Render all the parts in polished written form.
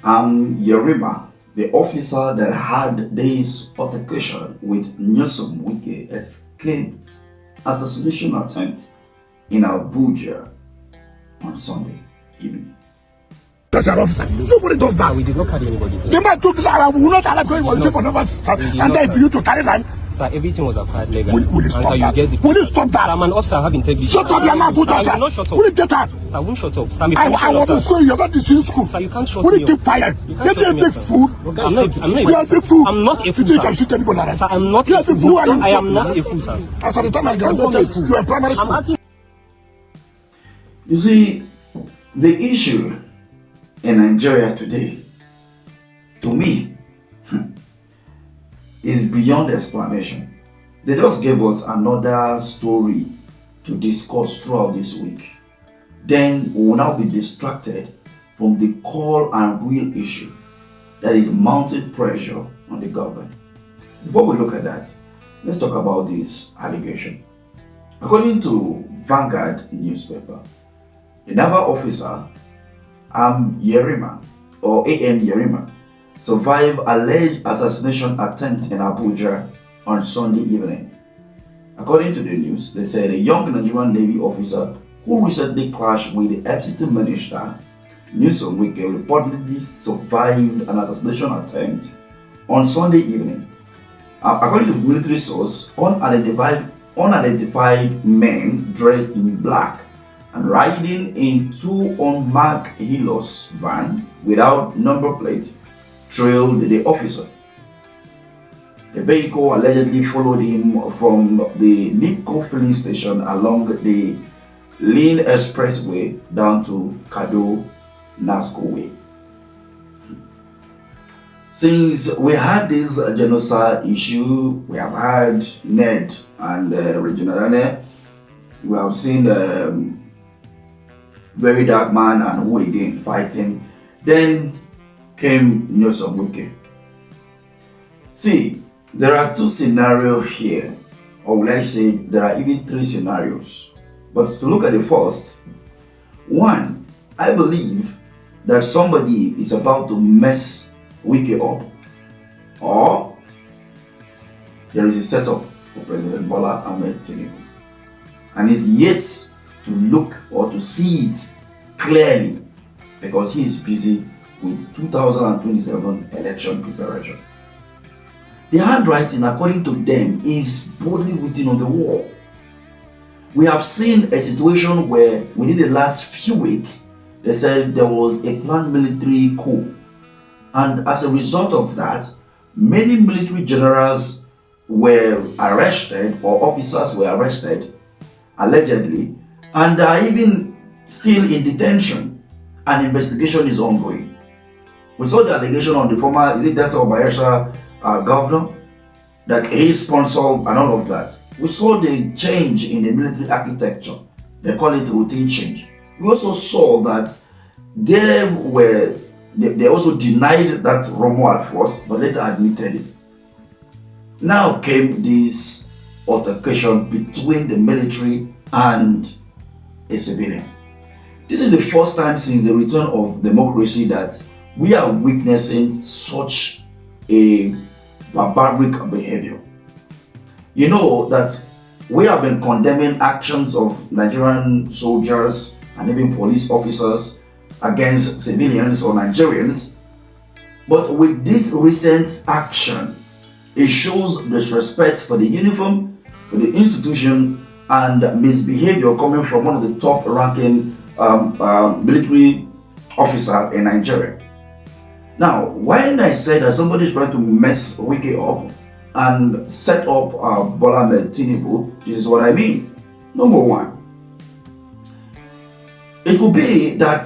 Yerima, the officer that had this altercation with Nyesom Wike, escaped assassination attempt in Abuja on Sunday evening. That's an officer. Nobody does that. We did not carry anybody. The man took this around. We will not allow going for another and then for you to carry that. Sir, everything was acquired legally. Will you stop that? Will you stop that? Sir, I'm an officer. I have integrity. Shut up, your man. Put I up, will not shut up. Will you get out? Sir, I won't shut up. Sir, I was in school. You're not in school. Sir, you can't shut Will me you up. keep quiet? You can't Get shut me the up, food. I'm not We are the fool. I'm not a You fool, think sir. I'm shooting anybody like that? Sir, I'm not You a are the fool. fool. I am not a fool, sir. As at the time I graduated, you were in primary school. I'm asking. You see, the issue in Nigeria today, to me, is beyond explanation. They just gave us another story to discuss throughout this week. Then we will now be distracted from the core and real issue, that is mounting pressure on the government. Before we look at that, let's talk about this allegation. According to Vanguard newspaper, the naval officer Yerima or AM Yerima survived alleged assassination attempt in Abuja on Sunday evening. According to the news, they said a young Nigerian Navy officer who recently clashed with the FCT minister, Nyesom Wike, reportedly survived an assassination attempt on Sunday evening. According to military source, unidentified men dressed in black and riding in two unmarked Hilux van without number plate trailed the officer. The vehicle allegedly followed him from the Nipco filling station along the Lean Expressway down to Kado Nasco Way. Since we had this genocide issue, we have had Ned and Regina. We have seen Very Dark Man and who again fighting. Then came Nyesom Wike. See, there are two scenarios here, or will I say there are even three scenarios. But to look at the first one, I believe that somebody is about to mess Wike up, or there is a setup for President Bola Ahmed Tinubu, and is yet to look or to see it clearly because he is busy with 2027 election preparation. The handwriting, according to them, is boldly written on the wall. We have seen a situation where within the last few weeks, they said there was a planned military coup. And as a result of that, many military generals were arrested or officers were arrested, allegedly, and are even still in detention. An investigation is ongoing. We saw the allegation on the former, is it that of Bayelsa governor, that he sponsored and all of that. We saw the change in the military architecture. They call it routine change. We also saw that they also denied that Romo at first, but later admitted it. Now came this altercation between the military and a civilian. This is the first time since the return of democracy that we are witnessing such a barbaric behavior. You know that we have been condemning actions of Nigerian soldiers and even police officers against civilians or Nigerians, but with this recent action, it shows disrespect for the uniform, for the institution, and misbehavior coming from one of the top ranking military officer in Nigeria. Now, when I said that somebody is trying to mess Wike up and set up Bola Ahmed Tinubu, this is what I mean. Number one, it could be that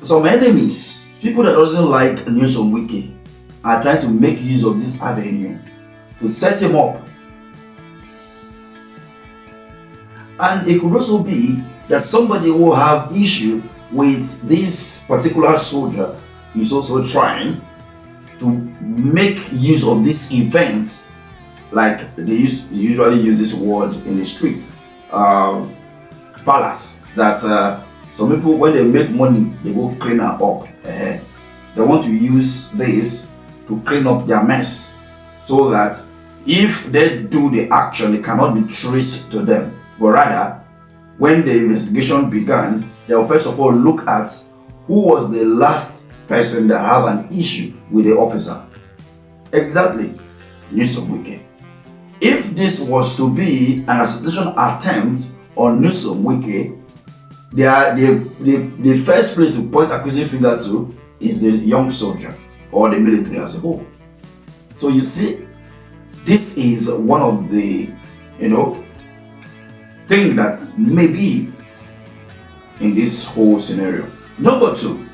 some enemies, people that doesn't like Nyesom Wike, are trying to make use of this avenue to set him up. And it could also be that somebody who have issue with this particular soldier is also trying to make use of this event, like they usually use this word in the streets, palace, that some people, when they make money, they go clean her up. They want to use this to clean up their mess so that if they do the action, it cannot be traced to them. But rather, when the investigation began, they'll first of all look at who was the last person that had an issue with the officer. Exactly. Nyesom Wike. If this was to be an assassination attempt on Nyesom Wike, the first place to point accusing finger to is the young soldier or the military as a whole. So you see, this is one of the, thing that may be in this whole scenario. Number two,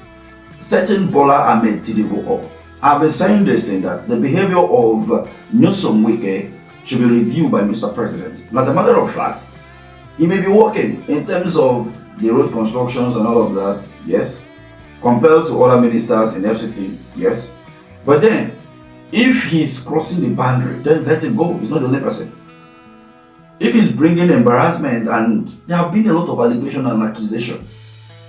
setting Bola Ahmed Tinubu up. I've been saying this thing that the behavior of Nyesom Wike should be reviewed by Mr. President. And as a matter of fact, he may be working in terms of the road constructions and all of that, yes, compared to other ministers in FCT, yes. But then, if he's crossing the boundary, then let him go. He's not the only person. If he's bringing embarrassment, and there have been a lot of allegation and accusation,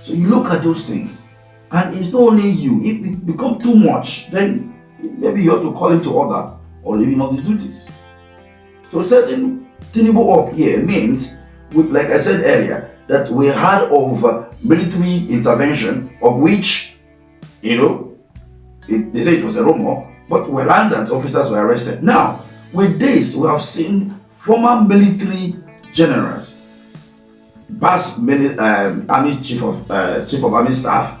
so you look at those things, and it's not only you. If it becomes too much, then maybe you have to call him to order or leave him on his duties. So setting Tinubu up here means, like I said earlier, that we had of military intervention, of which, they say it was a rumor, but we learned that officers were arrested. Now, with this, we have seen former military generals, past army chief of army staff,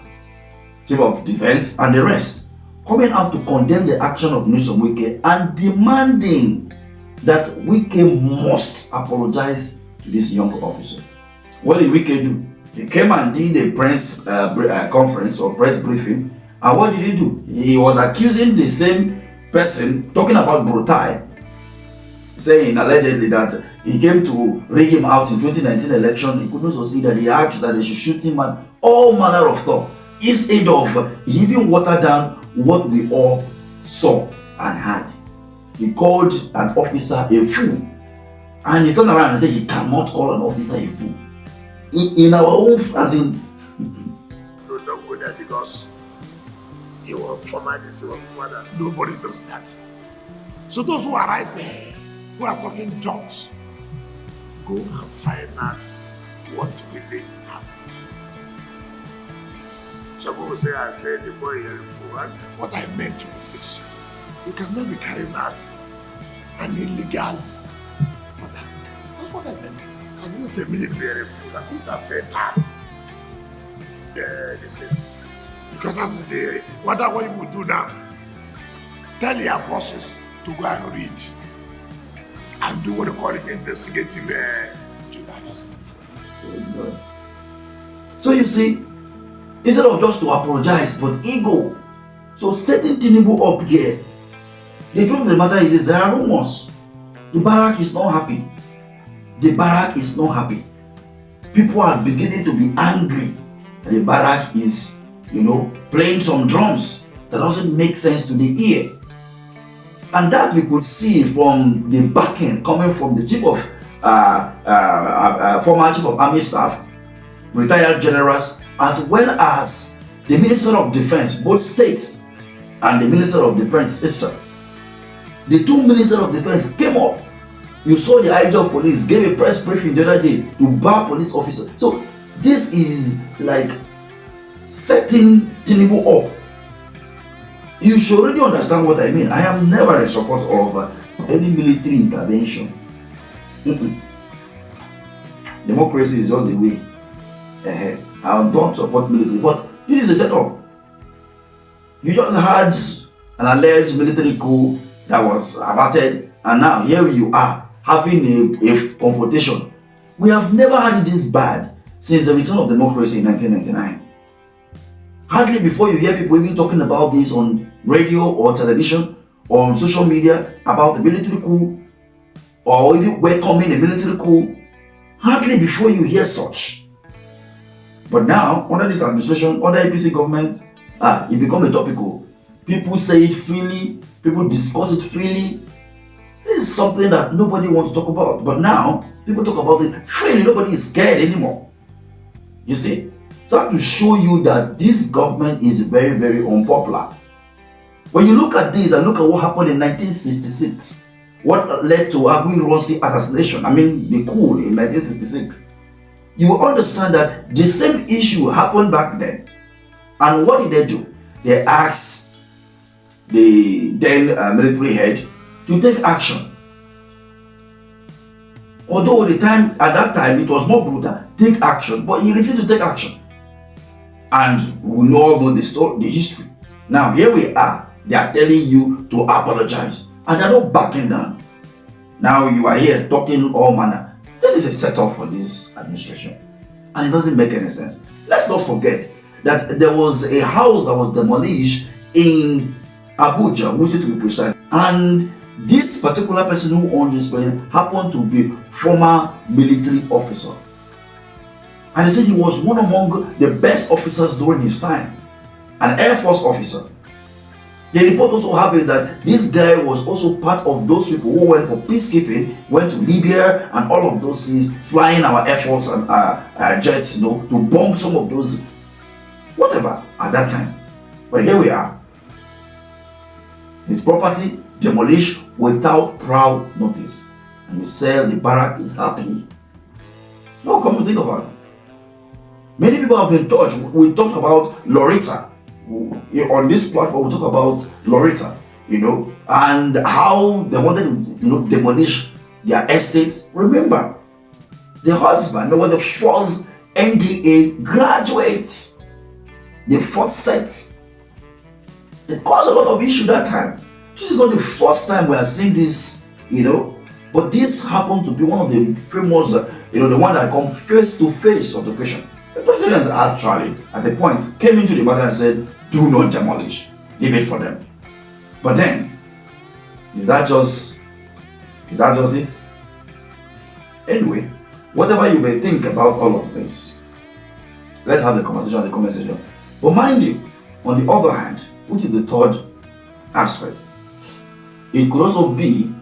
chief of defense, and the rest, coming out to condemn the action of Nyesom Wike and demanding that Wike must apologize to this young officer. What did Wike do? He came and did a press conference or press briefing, and what did he do? He was accusing the same person, talking about Brutai, saying allegedly that he came to rig him out in 2019 election. He couldn't succeed, that he asked that they should shoot him, and all manner of talk. Instead of, he even watered down what we all saw and heard. He called an officer a fool, and he turned around and said he cannot call an officer a fool. In our own, as in, No, don't go there because you were former, nobody does that. So those who are writing, who are talking jokes, go and find out what really happened. Some people say I said the boy here before, and what I meant to fix. You cannot be carrying out an illegal. That's what I meant. I didn't say military fool. I couldn't have said that. Because that's the what you would do now. Tell your bosses to go and read and do what they call it investigative journalism. So you see, instead of just to apologize, but ego. So setting Tinubu up here, the truth of the matter is there are rumors. The barrack is not happy. The barrack is not happy. People are beginning to be angry. And the barrack is, playing some drums that doesn't make sense to the ear. And that we could see from the backing coming from the chief of former chief of army staff, retired generals, as well as the Minister of Defense, both states, and the Minister of Defense itself. The two Ministers of Defense came up. You saw the IG of police gave a press briefing the other day to bar police officers. So this is like setting Tinubu up. You should already understand what I mean. I am never in support of any military intervention. Democracy is just the way. I don't support military, but this is a setup. You just had an alleged military coup that was averted, and now here you are having a confrontation. We have never had it this bad since the return of democracy in 1999. Hardly before you hear people even talking about this on radio or television or on social media about the military coup or even welcoming a military coup. Hardly before you hear such. But now, under this administration, under APC government, it become a topical. People say it freely, people discuss it freely. This is something that nobody wants to talk about. But now, people talk about it freely. Nobody is scared anymore. You see? That to show you that this government is very, very unpopular. When you look at this and look at what happened in 1966, what led to Aguiyi-Ironsi assassination, the coup in 1966, you will understand that the same issue happened back then. And what did they do? They asked the then military head to take action. Although at that time it was more brutal, take action, but he refused to take action. And we know about the history. Now here we are, they are telling you to apologize, and they're not backing down. Now you are here talking all manner. This is a setup for this administration, and it doesn't make any sense. Let's not forget that there was a house that was demolished in Abuja, Wuse to be precise, and this particular person who owned this building happened to be former military officer. And they said he was one among the best officers during his time, an Air Force officer. The report also have it that this guy was also part of those people who went for peacekeeping, went to Libya and all of those things, flying our Air Force and jets, to bomb some of those, whatever, at that time. But here we are. His property demolished without prior notice. And you say the barrack is happy. No, come to think about it. Many people have been touched. We talked about Loretta. On this platform, we talk about Loretta, and how they wanted to, demolish their estates. Remember, the husband was the first NDA graduate, the first set. It caused a lot of issue that time. This is not the first time we are seeing this, but this happened to be one of the famous, the one that come face to face on the occasion. The president actually, at the point, came into the matter and said, do not demolish, leave it for them. But then, is that just it? Anyway, whatever you may think about all of this, let's have the conversation in the comment section. But mind you, on the other hand, which is the third aspect, it could also be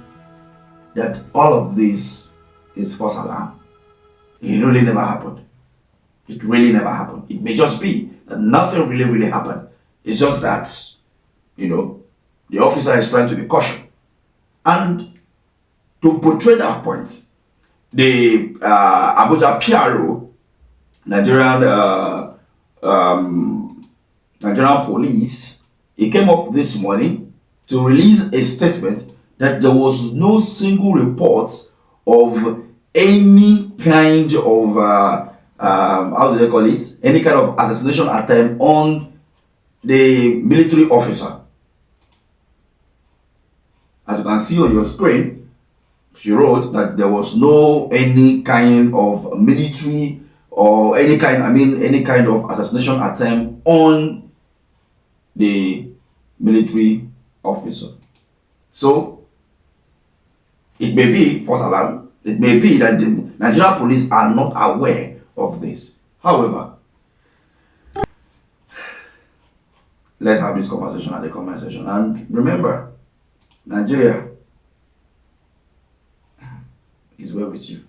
that all of this is false alarm. It really never happened. It really never happened. It may just be that nothing really happened. It's just that, the officer is trying to be cautious. And to portray that point, the Abuja PRO, Nigerian police, he came up this morning to release a statement that there was no single report of any kind of how do they call it? Any kind of assassination attempt on the military officer. As you can see on your screen, she wrote that there was no any kind of military or any kind of assassination attempt on the military officer. So it may be false alarm. It may be that the Nigerian police are not aware of this. However, let's have this conversation at the comment section. And remember, Nigeria is well with you.